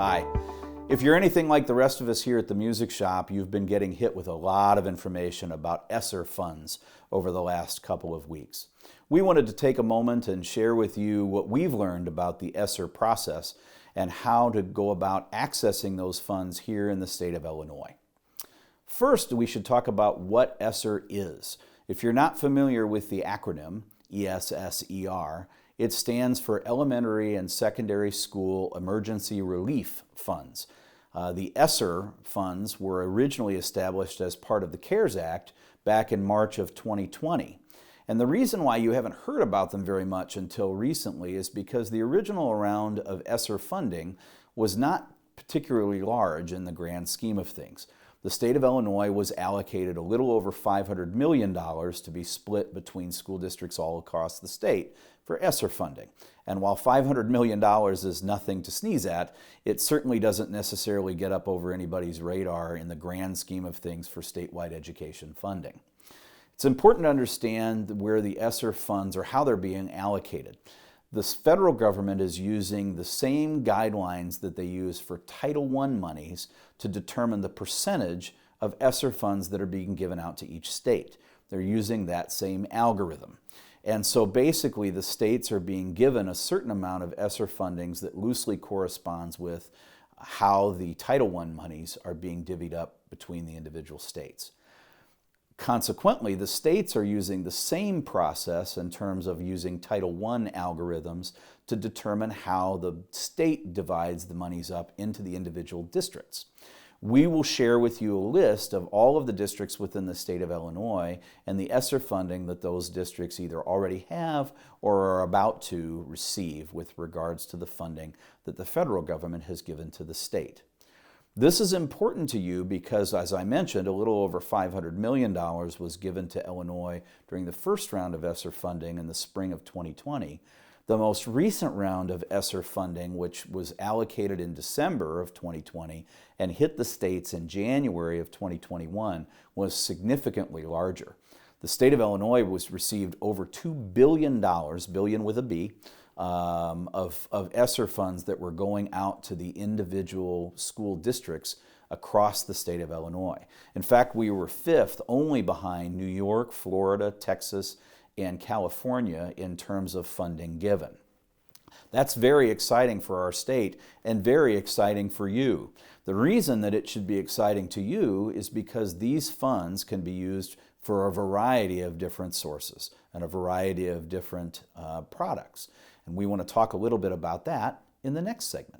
Hi. If you're anything like the rest of us here at the music shop, you've been getting hit with a lot of information about ESSER funds over the last couple of weeks. We wanted to take a moment and share with you what we've learned about the ESSER process and how to go about accessing those funds here in the state of Illinois. First, we should talk about what ESSER is. If you're not familiar with the acronym, ESSER, it stands for Elementary and Secondary School Emergency Relief Funds. The ESSER funds were originally established as part of the CARES Act back in March of 2020. And the reason why you haven't heard about them very much until recently is because the original round of ESSER funding was not particularly large in the grand scheme of things. The state of Illinois was allocated a little over $500 million to be split between school districts all across the state for ESSER funding. And while $500 million is nothing to sneeze at, it certainly doesn't necessarily get up over anybody's radar in the grand scheme of things for statewide education funding. It's important to understand where the ESSER funds or how they're being allocated. The federal government is using the same guidelines that they use for Title I monies to determine the percentage of ESSER funds that are being given out to each state. They're using that same algorithm. And so basically the states are being given a certain amount of ESSER fundings that loosely corresponds with how the Title I monies are being divvied up between the individual states. Consequently, the states are using the same process in terms of using Title I algorithms to determine how the state divides the monies up into the individual districts. We will share with you a list of all of the districts within the state of Illinois and the ESSER funding that those districts either already have or are about to receive with regards to the funding that the federal government has given to the state. This is important to you because, as I mentioned, a little over $500 million was given to Illinois during the first round of ESSER funding in the spring of 2020. The most recent round of ESSER funding, which was allocated in December of 2020 and hit the states in January of 2021, was significantly larger. The state of Illinois received over $2 billion, billion with a B, of ESSER funds that were going out to the individual school districts across the state of Illinois. In fact, we were fifth only behind New York, Florida, Texas, and California in terms of funding given. That's very exciting for our state and very exciting for you. The reason that it should be exciting to you is because these funds can be used for a variety of different sources and a variety of different products. And we want to talk a little bit about that in the next segment.